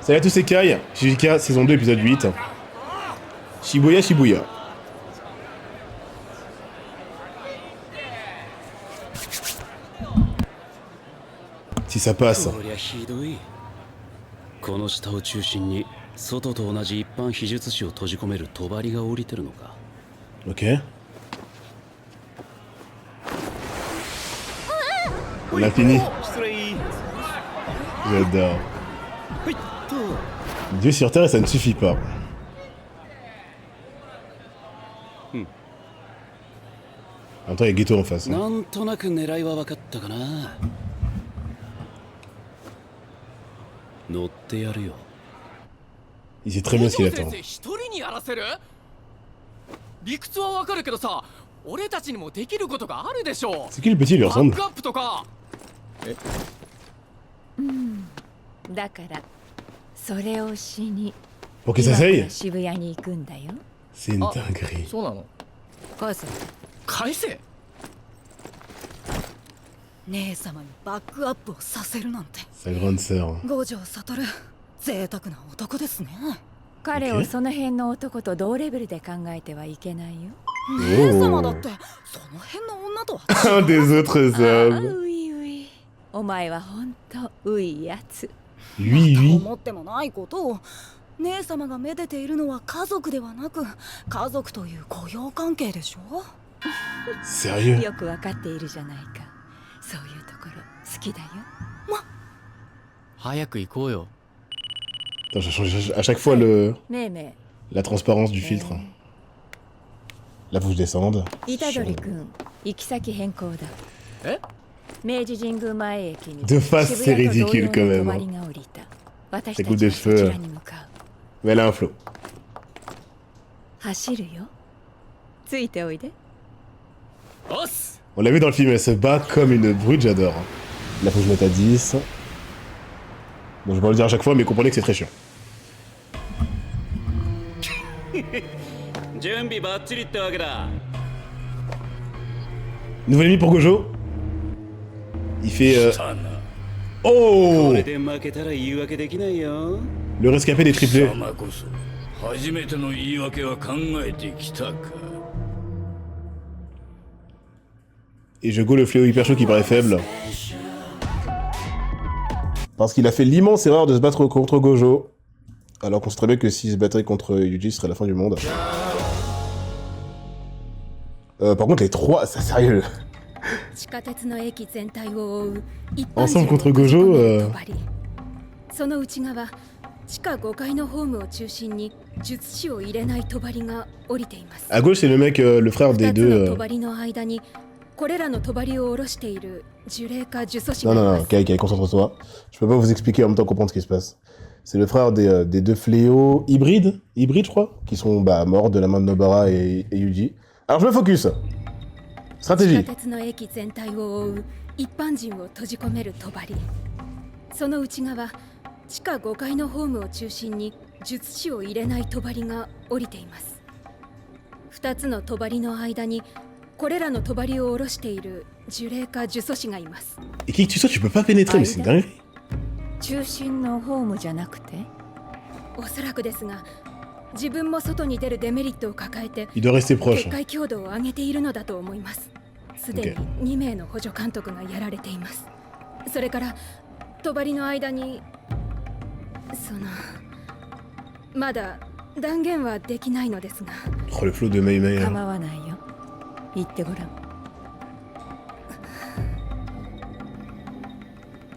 Salut à tous, c'est Kai, JJK, saison 2, épisode 8. Shibuya, Shibuya. Si ça passe. この下を中心に外と同じ一般秘術師を閉じ込める帳が降りてるのか。Ok. L'infini. J'adore. Dieu sur terre et ça ne suffit pas. En même temps, il y a Ghetto en face. Hein. なんとなく狙いは分かったかな。乗ってやるよ。Il sait très bien ce qu'il attend. 一人にやらせる？理屈はわかるけどさ、俺たちにもできることがあるでしょ。 C'est qui le petit, il lui バッ ressemble. クアップとか。だからそれをしに Pour qu'il s'essaye. 渋谷に行くんだよ。 C'est une dinguerie. そうなの？返せ。返せ。姉様にバックアップをさせるなんて Sa grande sœur. 五条悟贅沢な男ですね。彼をその辺の男と同レベルで考えてはいけないよ。姉様だってその辺の女とは Un des autres あ hommes. ういうい。お前はほんとういやつ。 Lui, lui. 思ってもないことを姉様がめでているのは家族ではなく家族という雇用関係でしょ。 Sérieux. よくわかっているじゃないか。そういうところ好きだよ。早く行こうよ。 Attends, je change à chaque foisめいめ la transparence du filtre. Là, faut que je descende. い。虎杖君、行き先変更だ。え？明治神宮前駅に De face, c'est 渋谷と同 ridicule 様 quand の même. 帳が降りた。私 Ses た coupes ち de はそちら cheveux. に向かう。 Mais elle a un flow. 走るよ。ついておいで。おっす。 On l'a vu dans le film, elle se bat comme une brute, j'adore. Là, faut que je mette à 10. Bon, je vais pas le dire à chaque fois, mais comprenez que c'est très chiant. 準備バッチリってわけだ。 Nouvel ennemi pour Gojo. Il fait... Oh これで負けたら言い訳できないよ。 Le rescapé des triplés. 様こそ初めての言い訳は考えてきたか。 Et je go le fléau hyper chaud qui paraît faible. Parce qu'il a fait l'immense erreur de se battre contre Gojo. Alors qu'on sait très bien que s'il se battait contre Yuji, ce serait la fin du monde. Par contre, les trois, ça sérieux. 地下鉄の駅全体を覆う一 Ensemble contre Gojo, その内側地下5階のホームを中心に術師を入れない帳が降りています。 À gauche, c'est le mec, le frère des 2つ deux. の帳の間にこれらの帳を下ろしている呪霊か呪詛師 Non, がい non, ま non, す。 Kai, concentre-toi. Je peux pas vous expliquer en même temps comprendre ce qui se passe. C'est le frère des deux fléaux hybrides, je crois, qui sont morts de la main de Nobara et Yuji. Alors je me focus. 地下 Stratégie. 鉄の駅全体を覆う一般人を閉じ込める帳。その内側地下5階のホームを中心に術師を入れない帳が降りています。2つの帳の間にこれらの帳を下ろしている呪霊か呪詛師がいます。 Et qui que tu sois, tu peux pas pénétrer, mais c'est une dinguerie. 中心のホームじゃなくて、おそらくですが自分も外に出るデメリットを抱えて Il doit rester 結 proche. 界強度を上げているのだと思います。すでに2名の補助監督がやられています。それから帳の間にまだ断言はできないのですが Oh, le flow de Mei Mei. 構わないよ。言ってごらん。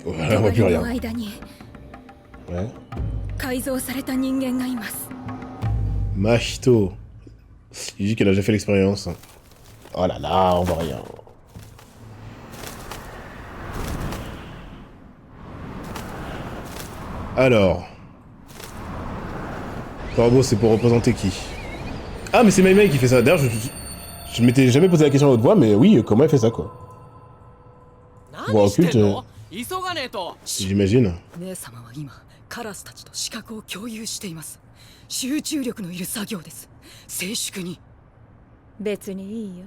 Voilà, on voit plus 帳 rien. の間に Ouais. 改造された人間がいます。 Mahito. Il dit qu'elle a déjà fait l'expérience. Oh là là, on voit rien. Alors. Corbeau, c'est pour représenter qui? Ah, mais c'est Mei Mei qui fait ça. D'ailleurs, je m'étais jamais posé la question à haute voix, mais oui, comment elle fait ça, quoi? 何してんの？急がねえと。 J'imagine. 姉様は今カラスたちと視覚を共有しています。集中力のいる作業です。静粛に。別にいいよ。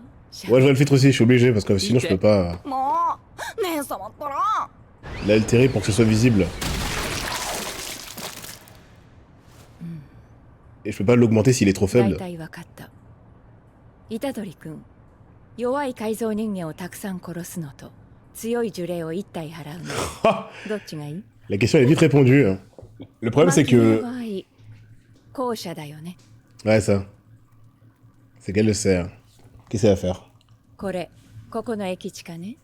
Ouais, je vais le filtre aussi, je suis obligé, parce que sinon je peux pas もう姉様ったら l'altérer pour que ce soit visible. Et je peux pas l'augmenter s'il est trop 大 faible. 体わかった虎杖君弱い改造人間をたくさん殺すのと強い呪霊を1体払うのどっちがいい La question est vite répondue. Hein. Le problème, c'est マキの que... 場合後者だよね Ouais, ça. C'est qu'elle le sait. Hein. Qu'est-ce qu'elle va faire? ここの駅地下ね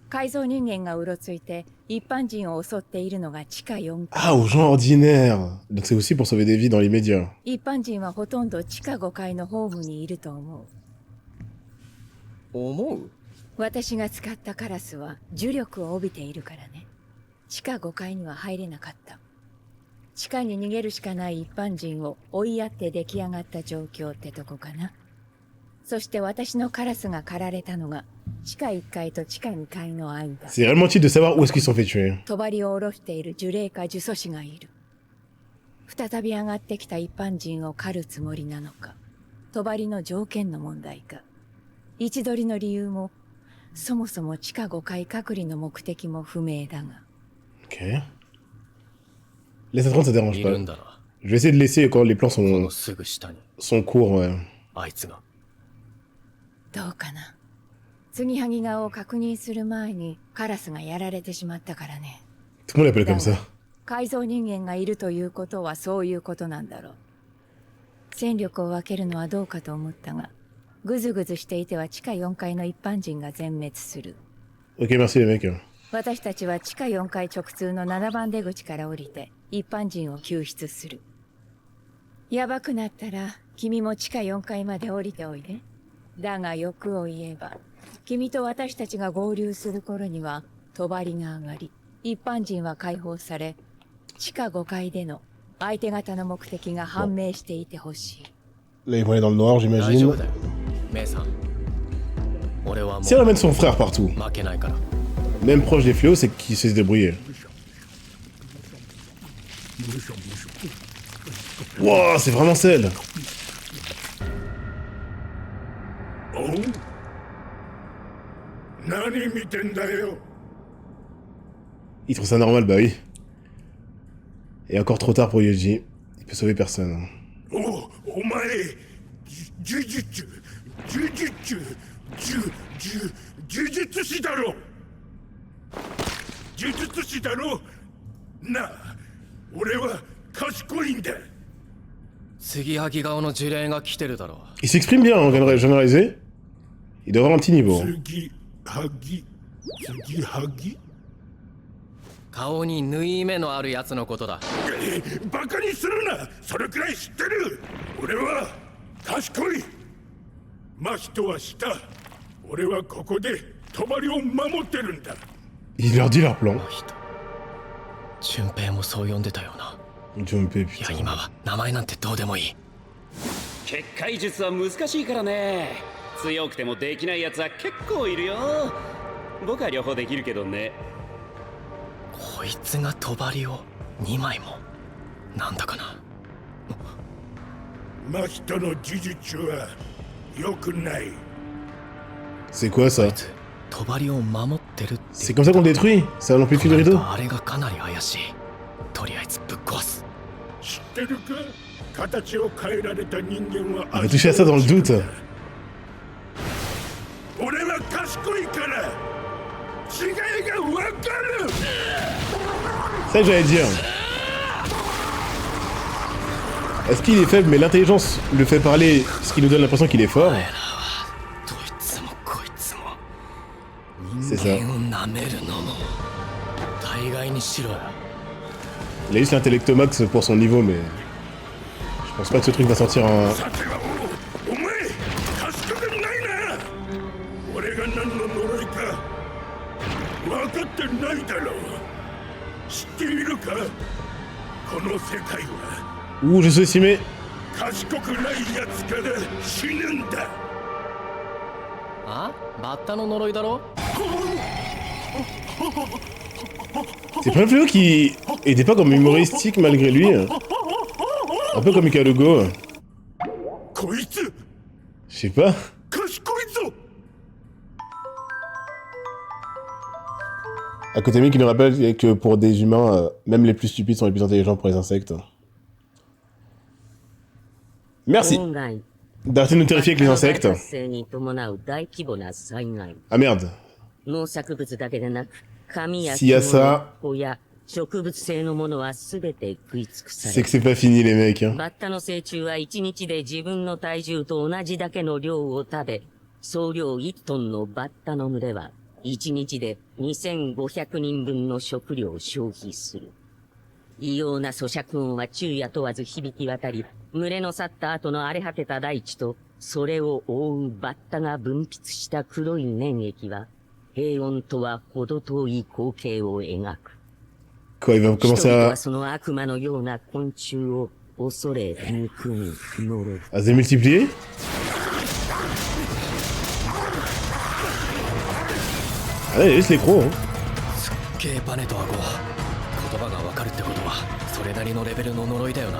改造人間がうろついて一般人を襲っているのが地下4階 Ah, aux gens ordinaires. Donc c'est aussi pour sauver des vies dans l'immédiat. 一般人はほとんど地下5階のホームにいると思う思う私が使ったカラスは呪力を帯びているからね地下5階には入れなかった地下に逃げるしかない一般人を追いやって出来上がった状況ってとこかなそして私のカラスが狩られたのが地下1階と地下2階の間 C'est réellement utile de savoir où est-ce qu'ils se sont fait tuer. 帳を下ろしている呪霊か呪詛師がいる再び上がってきた一般人を狩るつもりなのか帳の条件の問題か位置取りの理由もそもそも地下5階隔離の目的も不明だが Ok. Laisse attendre, ça dérange い pas. るんだな Je vais essayer de laisser quand les plans この sont, すぐ下に sont courts. Ouais. あいつがどうかな継ぎはぎ側を確認する前にカラスがやられてしまったからね Tout le monde l'appelle comme ça. 改造人間がいるということはそういうことなんだろう戦力を分けるのはどうかと思ったがぐずぐずしていては地下4階の一般人が全滅する Ok, merci les mecs. 私たちは地下4階直通の7番出口から降りて一般人を救出するやばくなったら君も地下4階まで降りておいでだが欲を言えば君と私たちが合流する頃には帳が上がり一般人は解放され地下5階での相手方の目的が判明していてほしい Là, ils vont aller dans le noir, 大丈 j'imagine. 夫だよメイさん俺はも Si elle う emmène son frère partout, 負けないから même proche des fléaux, c'est qu'il sait se débrouiller. Wow, c'est vraiment celle. Il trouve ça normal, bah oui. Et encore trop tard pour Yuji. Il peut sauver personne. Hein. お前呪術師だろ呪術師だろなあ俺は賢いんだ継ぎはぎ顔の呪霊が来てるだろ Il s'exprime bien, on vient de généraliser. Il doit avoir un petit niveau. 次はぎ顔に縫い目のあるやつのことだバカにするなそれくらい知ってる俺は賢い真人は下俺はここで帳を守ってるんだ Il leur dit leur plan. 人順平もそう呼んでたよな Junpei, いや putain. 今は名前なんてどうでもいい結界術は難しいからね強くてもできないやつは結構いるよ僕は両方できるけどねこいつが帳を2枚もなんだかな真人の呪術は良くない C'est quoi ça? 帳を守ってるって C'est comme ça qu'on le détruit? Ça amplifie le となる rideau? とあれがかなり怪しいとりあえずぶっ壊す知ってるか形を変えられた人間は Il va toucher à ça dans le doute. 俺は賢いから違いが分かる Ça que j'allais dire. Est-ce qu'il est faible mais l'intelligence le fait parler, ce qui nous donne l'impression qu'il est fort? どいつもこいつも C'est 人 ça. 間を舐めるのも大概にしろよ Il a juste l'intellect max pour son niveau mais... Je pense pas que ce truc va sortir un... さてはお前賢くないな俺が何の呪いか分かってないだろう知っているかこの世界は Ouh, je sous-estimé. 賢くないやつから死ぬんだあバッタの呪いだろ C'est plein de fléaux qui était pas comme humoristique malgré lui. Un peu comme Ikarugo. こいつ Je sais pas. 賢いぞ Akutami qui nous rappelle que pour des humains, même les plus stupides sont les plus intelligents pour les insectes. Merci 妨害 d'arrêter de nous terrifier avec les insectes. 発生に伴う大規模な災害 Ah merde. 農作物だけでなく紙や S'il y a 着 ça 物小や植物性のものは全て食い尽くさ C'est れ que c'est pas fini les mecs. Hein. バッタの成虫は1日で自分の体重と同じだけの量を食べ、総量1トンのバッタの群れは1日で2500人分の食料を消費する。異様な咀嚼音は昼夜問わず響き渡り、群れの去った後の荒れ果てた大地と、それを覆うバッタが分泌した黒い粘液は、平穏とは程遠い光景を描く。 Quoi, il va 人 commencer 々 à, はその悪魔のような昆虫を恐れ、憎み、呪う。 à se démultiplier? Ah là, il y a juste les crocs. Hein. ゲーパネとアゴ言葉がわかるってことはそれなりのレベルの呪いだよな。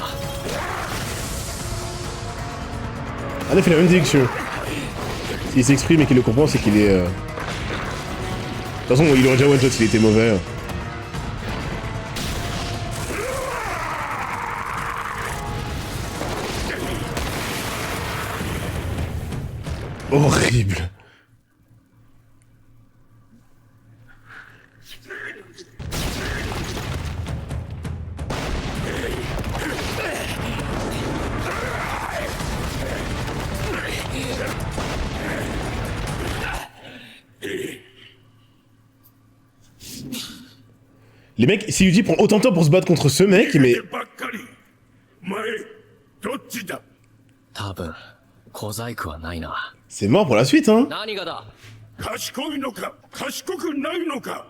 Ah, il a fait la même déduction. S'il s'exprime et qu'il le comprend, c'est qu'il est... De toute façon, il aurait déjà one-shot s'il était mauvais. Horrible. Les mecs, si Yuji prend autant de temps pour se battre contre ce mec, mais ばっかり前どっちだ多分小細工はないな。 c'est mort pour la suite, hein. 何がだ。賢いのか賢くないのか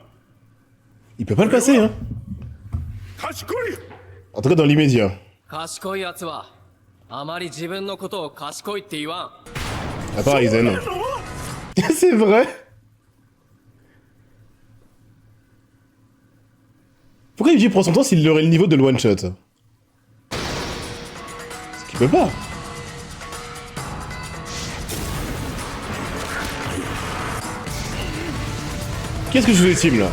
Il peut pas le passer, hein. 賢い En tout cas, dans l'immédiat. 賢いやつはあまり自分のことを賢いって言わん。 À part Aizen. C'est vrai. Pourquoi Yuji prend son temps s'il aurait le niveau de le one-shot? Parce qu'il peut pas. Qu'est-ce que je sous-estime là?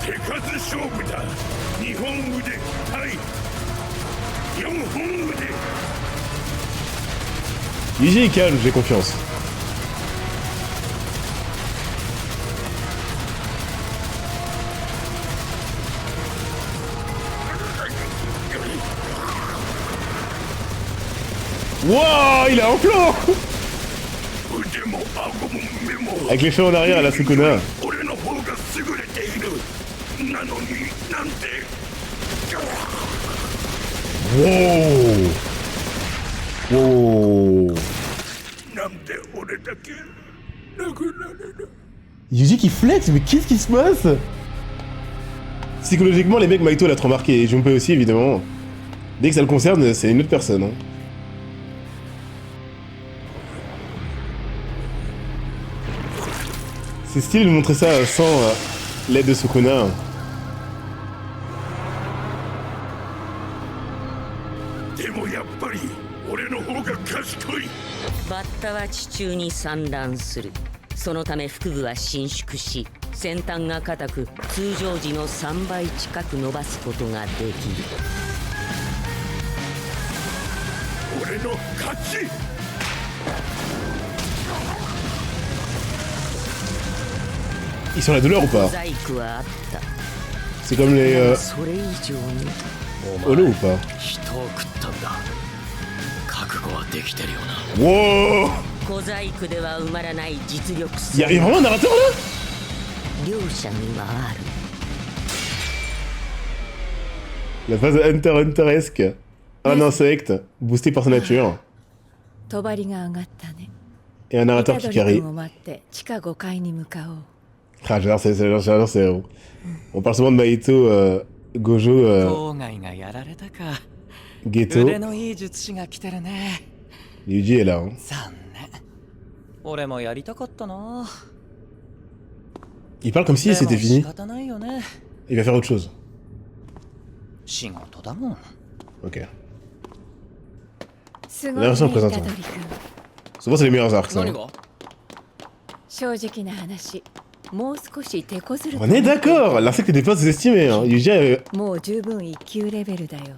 手数勝負だ2本腕対4本腕 Yuji est calme, j'ai confiance. Wouah, il est en flanc. 腕も顎も目も Avec les cheveux en arrière à la Sukuna. 俺の方が優れているなのになんて Wow. Wow. なんで俺だけなくなるの Yuji qui flex, mais qu'est-ce qui se passe? Psychologiquement, les mecs, Maito l'a trop marqué, et Junpei aussi, évidemment. Dès que ça le concerne, c'est une autre personne. Hein. C'est stylé de montrer ça sans l'aide de Sukuna. でもやっぱり俺の方が賢いバッタは地中に散乱する。そのため腹部は伸縮し、先端が硬く通常時の3倍近く伸ばすことができる。俺の勝ち Ils sont la douleur ou pas? 細工はあった。 C'est comme les それ以上に Holo ou pas? 人を食ったんだ。覚悟はできてるよな。 Wow. 小細工では埋まらない実力 Il y a vraiment un narrateur là? 両者にはある。 La phase Hunter Hunteresque. Un insecte, boosté par sa nature. 帳が上がったね。 Et un narrateur qui 虎杖 carry. 君を待って地下5階に向かおう。 Ah, j'adore, c'est... On parle souvent de Maito, Gojo, 郊外がやられたか。 Geto. 腕のいい術師が来てるね。 Yuji est là. Hein. 残念。俺もやりたかったな。 Il parle comme si c'était でも fini. 仕方ないよね。 Il va faire autre chose. 仕事だもん。 Ok. すごいね、長そうプレゼント虎杖君。 Souvent, c'est les meilleurs arcs, ça. 何が？正直な話、もう少し手こずる。 On est d'accord. L'insecte n'était pas sous-estimé. Hein. Yuji, もう十分一級レベルだよ。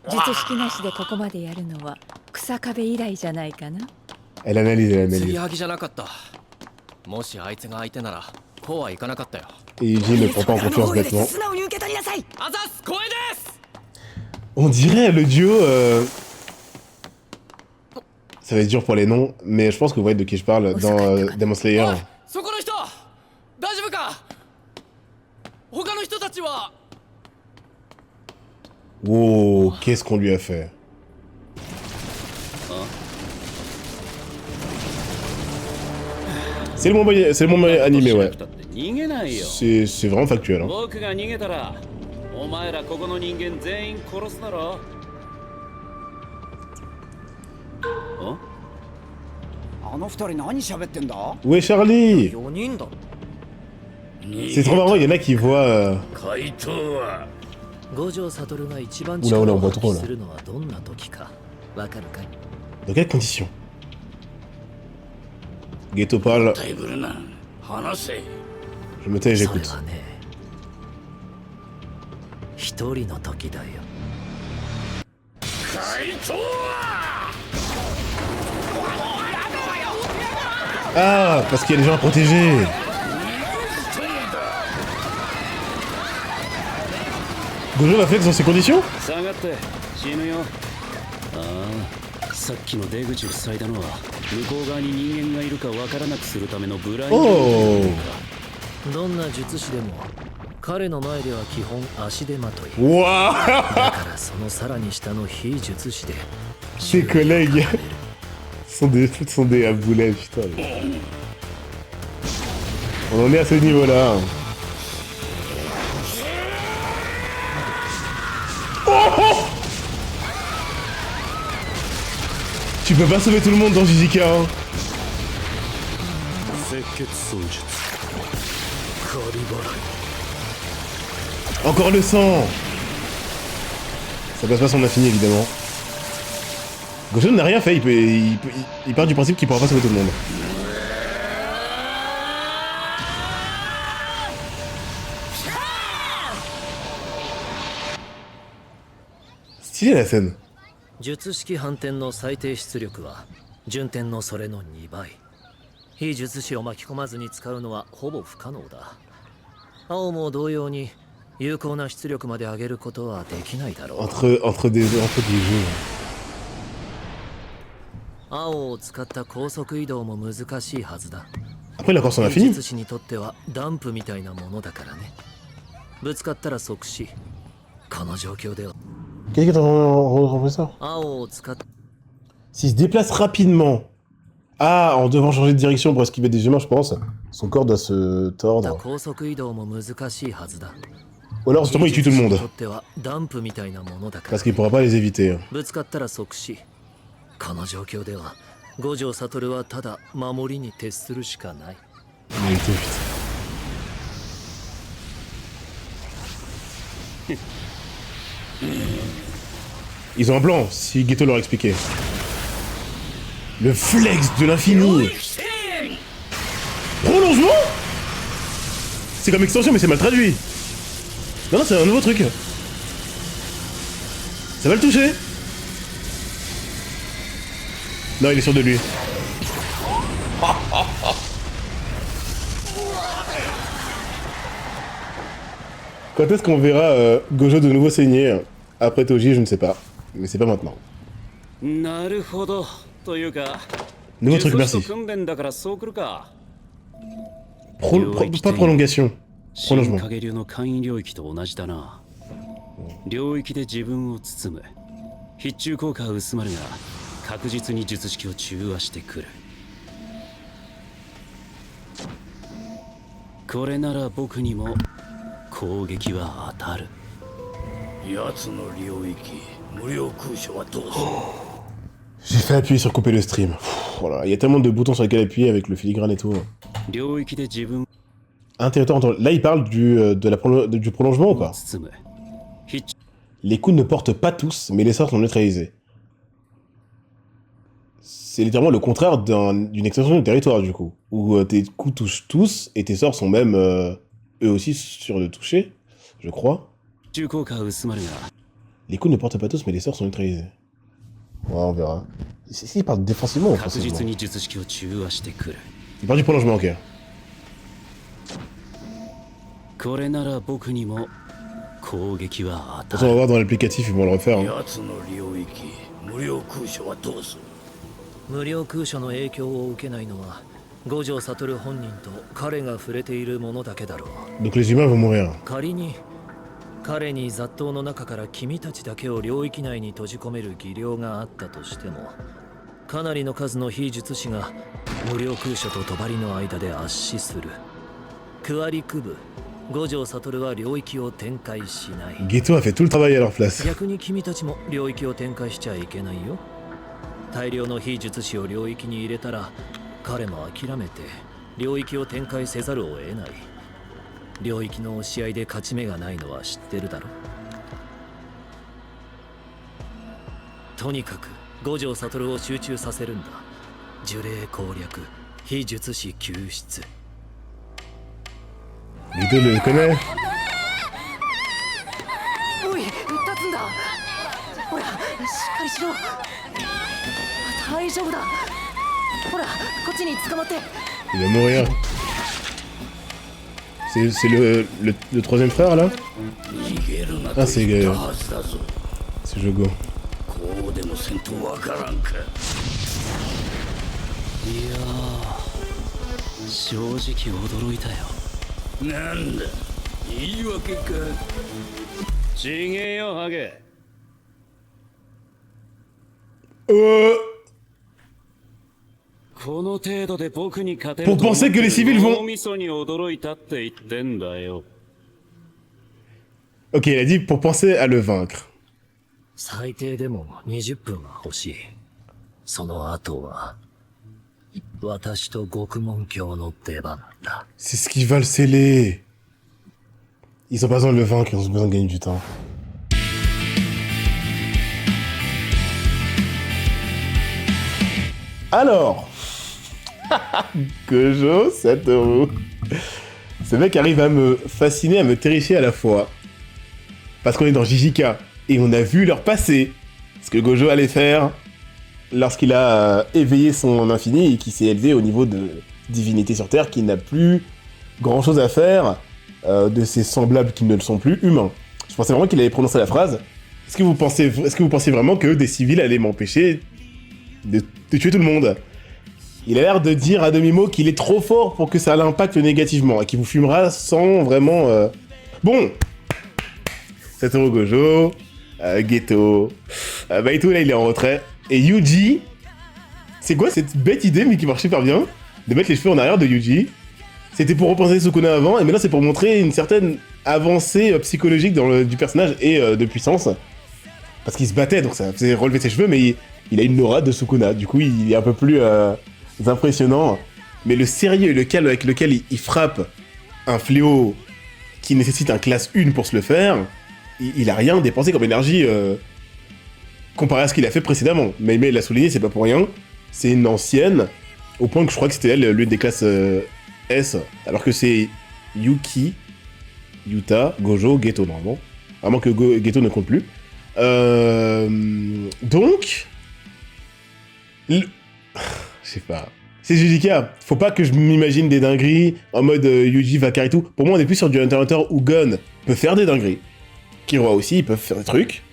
術式なしでここまでやるのは草壁以来じゃないかな。 Elle analyse, elle 継ぎ analyse. はぎじゃなかった。もしあいつが相手ならこうはいかなかったよ。 Et Yuji ne prend pas en confiance bêtement. 素直に受け取りなさい。あざっす、光栄です。 On dirait le duo... Ça va être dur pour les noms, mais je pense que vous voyez de qui je parle dans Demon Slayer. おい、そこの人大丈夫か。他の人たちは。 Wow, qu'est-ce qu'on lui a fait? C'est le moment animé, ouais. 逃げないよ。 C'est vraiment factuel. Hein. 僕が逃げたらお前らここの人間全員殺すだろ。あの二人何喋ってんだ？ Où est Charlie? 4人だ。 C'est trop marrant, il y en a qui voient... 怪盗は五条悟が一番 Oula, oula, 力 on を voit 発 trop 揮 là. するのはどんな時かわかるかい？ Dans quelles conditions? Ghetto parle, テーブルな話せ。 je me tais et それ j'écoute. はね、一人の時だよ。怪盗は Ah, parce qu'il y a des gens à protéger. Gojo va flex dans ces conditions? 下がって死ぬよ。ああ、さっきの出口塞いだのは向こう側に人間がいるかわからなくするためのブラインド。 Oh! どんな術師でも彼の前では基本足手まとい。 Wouah! だからそのさらに下の非術師で Ses collègues sont des aboulets, putain. On en est à ce niveau-là. Oh! Tu peux pas sauver tout le monde dans Jujika, hein. Encore le sang. Ça passe pas son infini, évidemment. Gojo n'a rien fait, il part du principe qu'il pourra pas sauver tout le monde. Stylé la scène. 術式反転の最低出力は順転のそれの2倍。非術師を巻き込まずに使うのはほぼ不可能だ。青も同様に有効な出力まで上げることはできないだろう。 Entre des jeux. 青を使った高速移動も難しいはずだ。 Après, il a encore son 非 infini. 術師にとってはダンプみたいなものだからね。ぶつかったら即死。この状況では Qu'est-ce que t'as repris ça? 青を使っ S'il se déplace rapidement. Ah, en devant changer de direction pour esquiver des humains, je pense. Son corps doit se た tordre. 高速移動も難しいはずだ。 Ou alors, justement, il tue tout le に monde. とってはダンプみたいなものだから Parce qu'il pourra pas les éviter. ぶつかったら即死。この状況では五条悟はただ守りに徹するしかない。 Mais putain. Ils ont un plan, si Ghetto leur expliquait. Le flex de l'infini. Prolongement? C'est comme extension, mais c'est mal traduit. Non, non, c'est un nouveau truc. Ça va le toucher? Non, il est sûr de lui. Quand est-ce qu'on verra Gojo de nouveau saigner? Après Toji, je ne sais pas. Mais c'est pas maintenant. なるほど。というか、 Nouveau truc, 術師 merci. と訓練だからそうくるか。 Pas prolongation. 新 Prolongement. 影流の簡易領域と同じだな。領域で自分を包む。必中効果は薄まるが、確実に術式を中和してくる。これなら僕にも攻撃は当たる。奴の領域無料空所はどうする？ J'ai fait appuyer sur couper le stream. Pff, voilà. Il y a tellement de boutons sur lesquels appuyer avec le filigrane et tout. 領域で自分 Un territoire entre... Là, il parle du prolongement ou を pas? 包む。必 Les coups ne portent pas tous, mais les sorts sont neutralisés. C'est littéralement le contraire d'une extension du territoire, du coup. Où tes coups touchent tous, et tes sorts sont même eux aussi sûrs de toucher, je crois. 中効果は薄まるが、Les coups ne portent pas tous, mais les sorts sont neutralisés. Ouais, on verra. Si, il parle défensivement ou 確 offensivement? 実に術式を中和してくる。 Il parle du prolongement, ok. これなら僕にも攻撃は De toute façon, on 与 va え voir dans l'applicatif, ils vont le refaire. Hein. 奴の領域無料空所はどうする？無料空所の影響を受けないのは五条悟本人と彼が触れているものだけだろう。 Donc les humains vont mourir. 仮に彼に雑踏の中から君たちだけを領域内に閉じ込める技量があったとしても、かなりの数の非術師が無料空所と帳の間で圧死する。クアリク部五条悟は領域を展開しない。 Ghetto a fait tout le travail à leur place. 逆に君たちも領域を展開しちゃいけないよ。大量の非術師を領域に入れたら彼も諦めて領域を展開せざるを得ない。領域の押し合いで勝ち目がないのは知ってるだろ。とにかく五条悟を集中させるんだ。呪霊攻略、非術師救出。 Ghetto le connaît. おい、立つんだ。ほら、しっかりしろ。大丈夫だ。ほら、こっちに捕まって。 Il va mourir. C'est le troisième frère là? 逃げるな Ah, と c'est 言ったはずだぞ。 c'est Jogo. こうでもせんとわからんか。いやー、正直驚いたよ。なんだ、言い訳か。ちげえよハゲ。この程度で僕に勝てると Pour penser que les civils vont... 脳みそに驚いたって言ってんだよ。 Ok, il a dit pour penser à le vaincre. 最低でも20分は欲しい。その後は私と獄門教の出番だ。 C'est ce qui va le sceller. Ils ont pas besoin de le vaincre, ils ont besoin de gagner du temps. Alors, Gojo Satoru. Ce mec arrive à me fasciner, à me terrifier à la fois. Parce qu'on est dans JJK et on a vu leur passé. Ce que Gojo allait faire lorsqu'il a éveillé son infini et qui s'est élevé au niveau de divinité sur Terre, qui n'a plus grand chose à faire de ses semblables qui ne le sont plus humains. Je pensais vraiment qu'il avait prononcé la phrase. Est-ce que vous pensez vraiment que des civils allaient m'empêcher de tuer tout le monde? Il a l'air de dire à demi-mot qu'il est trop fort pour que ça l'impacte négativement et qu'il vous fumera sans vraiment... Bon, Satoru Gojo, Ghetto, Baito là il est en retrait, et Yuji, c'est quoi cette bête idée mais qui marche super bien, de mettre les cheveux en arrière de Yuji? C'était pour repenser Sukuna avant, et maintenant c'est pour montrer une certaine avancée psychologique du personnage et de puissance. Parce qu'il se battait, donc ça faisait relever ses cheveux, mais il a une aura de Sukuna, du coup il est un peu plus impressionnant. Mais le sérieux et le calme avec lequel il frappe un fléau qui nécessite un classe 1 pour se le faire, il a rien dépensé comme énergie comparé à ce qu'il a fait précédemment. Mais il l'a souligné, c'est pas pour rien. C'est une ancienne, au point que je crois que c'était elle, l'une des classes S, alors que c'est Yuki, Yuta, Gojo, Ghetto normalement. À moins que Ghetto ne compte plus. Donc... Je sais pas... C'est JJK, faut pas que je m'imagine des dingueries en mode Yuji, Vakar et tout. Pour moi, on est plus sur du Hunter x Hunter où Gon peut faire des dingueries. Killua aussi, ils peuvent faire des trucs.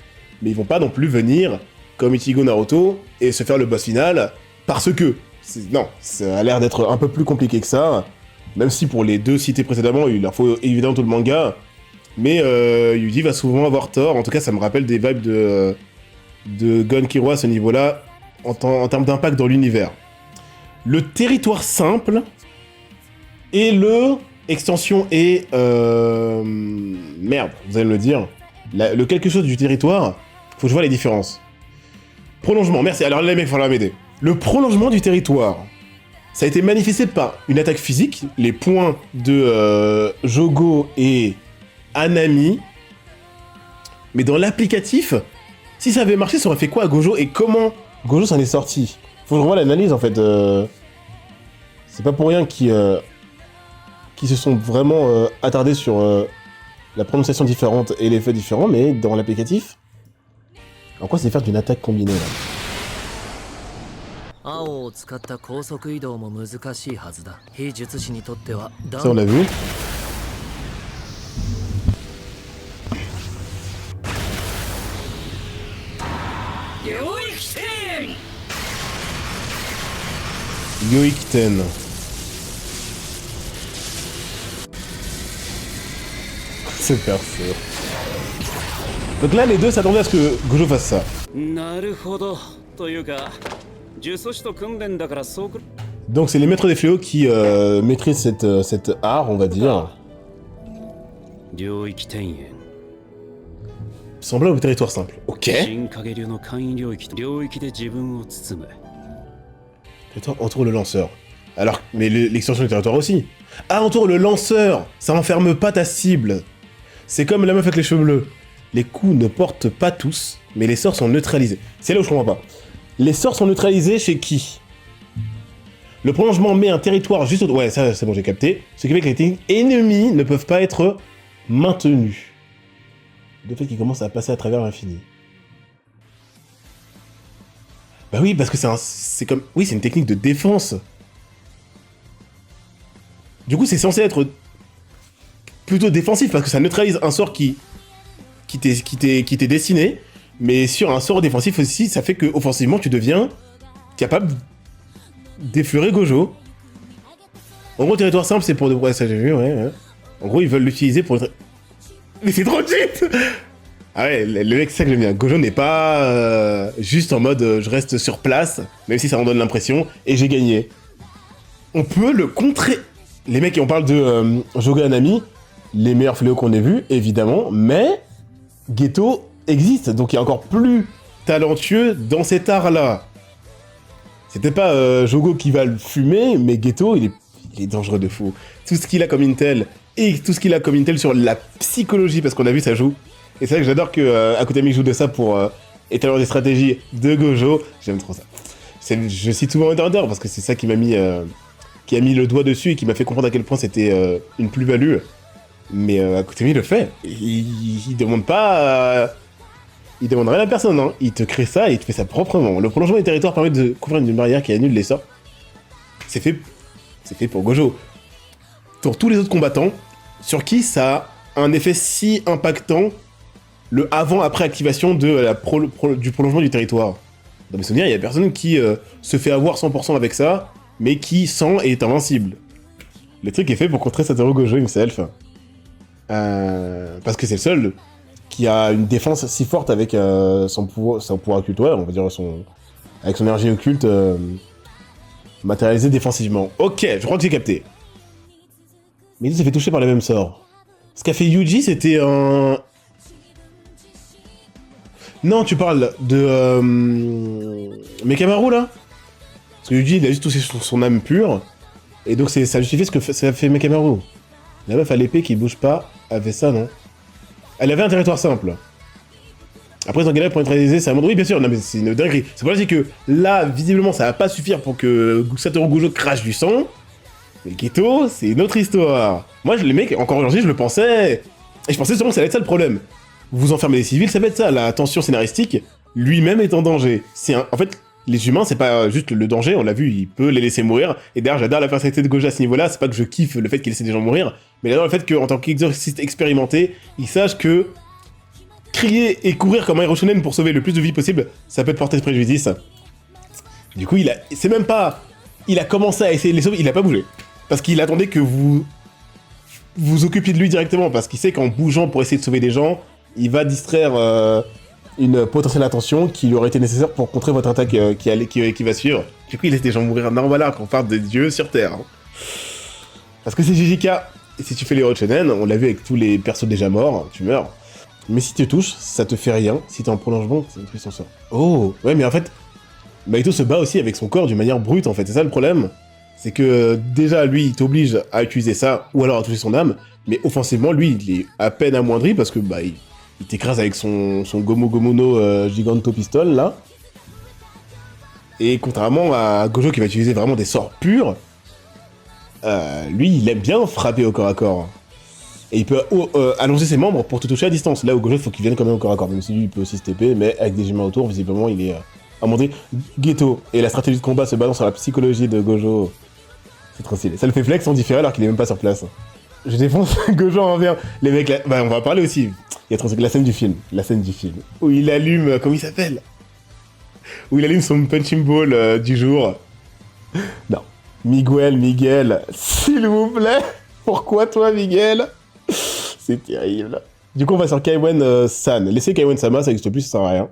Mais ils vont pas non plus venir, comme Ichigo Naruto, et se faire le boss final parce que... Non, ça a l'air d'être un peu plus compliqué que ça. Même si pour les deux cités précédemment, il leur faut évidemment tout le manga. Mais Yuji va souvent avoir tort. En tout cas, ça me rappelle des vibes de Gon Killua à ce niveau-là, en termes d'impact dans l'univers. Le territoire simple et le extension et merde, vous allez me le dire. Le quelque chose du territoire, faut que je vois les différences. Prolongement, merci. Alors là, les mecs, il va falloir m'aider. Le prolongement du territoire, ça a été manifesté par une attaque physique, les points de Jogo et Anami. Mais dans l'applicatif, si ça avait marché, ça aurait fait quoi à Gojo et comment Gojo s'en est sorti? Faut que je revoie l'analyse en fait. C'est pas pour rien qu'ils se sont vraiment attardés sur la prononciation différente et les faits différents, mais dans l'applicatif, En quoi c'est faire d'une attaque combinée là? 青を使った高速移動も難しいはずだ。非術師にとっては Ça on l'a vu. Yoikten. C'est perso. Donc là, les deux s'attendaient à ce que Gojo fasse ça. なるほどというか呪詛師と組んでんだからそうく Donc c'est les maîtres des fléaux qui maîtrisent cette art, on va dire. 領域転延 Semblable au territoire simple. Ok. 新影流の簡易領域と領域で自分を包む Territoire entoure le lanceur. Alors, mais l'extension du territoire aussi. Ah, entoure le lanceur. Ça enferme pas ta cible. C'est comme la meuf avec les cheveux bleus. Les coups ne portent pas tous, mais les sorts sont neutralisés. C'est là où je comprends pas. Les sorts sont neutralisés chez qui? Le prolongement met un territoire juste autour... Ouais, ça c'est bon, j'ai capté. Ce qui fait que les techniques ennemies ne peuvent pas être maintenues. Le fait qu'ils commencent à passer à travers l'infini. Bah oui, parce que c'est comme... Oui, c'est une technique de défense. Du coup, c'est censé être plutôt défensif, parce que ça neutralise un sort qui t'est destiné, mais sur un sort défensif aussi, ça fait que offensivement, tu deviens capable d'effleurer Gojo. En gros, territoire simple, c'est pour de... Ouais, ça j'ai vu, ouais. En gros, ils veulent l'utiliser pour... Mais c'est trop cheap. Ah ouais, le mec, c'est ça que j'aime bien. Gojo n'est pas juste en mode je reste sur place, même si ça en donne l'impression, et j'ai gagné. On peut le contrer. Les mecs, on parle de Jogo Anami, les meilleurs fléaux qu'on ait vus, évidemment, mais Geto existe, donc il est encore plus talentueux dans cet art-là. C'était pas Jogo qui va le fumer, mais Geto, il est dangereux de fou. Tout ce qu'il a comme intel, et tout ce qu'il a comme intel sur la psychologie, parce qu'on a vu ça joue. Et c'est vrai que j'adore que Akutami joue de ça pour établir des stratégies de Gojo. J'aime trop ça. Je cite souvent Hunter x Hunter parce que c'est ça qui m'a mis, qui a mis le doigt dessus et qui m'a fait comprendre à quel point c'était une plus-value. Mais Akutami le fait. Il demande pas... il demande rien à personne, hein. Il te crée ça et il te fait ça proprement. Le prolongement des territoires permet de couvrir une barrière qui annule les sorts. C'est fait pour Gojo. Pour tous les autres combattants, sur qui ça a un effet si impactant le avant-après activation de du prolongement du territoire. Dans mes souvenirs, il y a personne qui se fait avoir 100% avec ça, mais qui sent et est invincible. Le truc est fait pour contrer Satoru Gojo himself. Parce que c'est le seul qui a une défense si forte avec son pouvoir occulte, ouais, on va dire avec son énergie occulte matérialisée défensivement. Ok, je crois que j'ai capté. Mais il s'est fait toucher par les mêmes sorts. Ce qu'a fait Yuji, c'était un... Non, tu parles de... Mekamaru, là? Parce que Yuji, il a juste touché son âme pure, et donc ça justifie ce que ça fait Mekamaru. La meuf à l'épée qui bouge pas avait ça, non? Elle avait un territoire simple. Après, ils ont galéré pour neutraliser ça. Oui, bien sûr, non mais c'est une dinguerie. C'est pour ça que là, visiblement, ça va pas suffire pour que Satoru Gojo crache du sang. Mais Geto, c'est une autre histoire. Moi, les mecs, encore aujourd'hui, je le pensais... Et je pensais sûrement que ça allait être ça le problème. Vous enfermez les civils, ça va être ça. La tension scénaristique, lui-même est en danger. En fait, les humains, c'est pas juste le danger, on l'a vu, il peut les laisser mourir. Et d'ailleurs, j'adore la personnalité de Gojo à ce niveau-là, c'est pas que je kiffe le fait qu'il laisse des gens mourir, mais j'adore le fait qu'en tant qu'exorciste expérimenté, il sache que crier et courir comme un héros shonen pour sauver le plus de vies possible, ça peut te porter préjudice. Du coup, c'est même pas... Il a commencé à essayer de les sauver, il a pas bougé. Parce qu'il attendait que vous occupiez de lui directement, parce qu'il sait qu'en bougeant pour essayer de sauver des gens, il va distraire une potentielle attention qui lui aurait été nécessaire pour contrer votre attaque qui va suivre. Du coup, il laisse des gens mourir. Non, voilà, qu'on parle de dieux sur Terre. Hein. Parce que c'est JJK. Et si tu fais les Hot Shonen, on l'a vu avec tous les persos déjà morts, tu meurs. Mais si tu touches, ça te fait rien. Si t'es en prolongement, ça détruit son sort. Oh, ouais, mais en fait, Mahito se bat aussi avec son corps d'une manière brute, en fait. C'est ça le problème. C'est que déjà, lui, il t'oblige à utiliser ça, ou alors à toucher son âme. Mais offensivement, lui, il est à peine amoindri parce que il t'écrase avec son Gomu Gomu no Giganto Pistol, là. Et contrairement à Gojo qui va utiliser vraiment des sorts purs, lui, il aime bien frapper au corps à corps. Et il peut allonger ses membres pour te toucher à distance. Là où Gojo, il faut qu'il vienne quand même au corps à corps. Même si lui, il peut aussi se TP, mais avec des humains autour, visiblement, il est à montrer. Ghetto et la stratégie de combat se basant sur la psychologie de Gojo. C'est trop stylé. Ça le fait flex en différé alors qu'il est même pas sur place. Je défonce Gojo en VR. Les mecs, là, bah, on va en parler aussi. Il y a trop la scène du film. La scène du film. Où il allume, comment il s'appelle? Où il allume son punching ball du jour. Non. Miguel, s'il vous plaît. Pourquoi toi, Miguel? C'est terrible. Du coup, on va sur Kaiwen San. Laissez Kaiwen Sama, ça existe plus, ça sert à rien.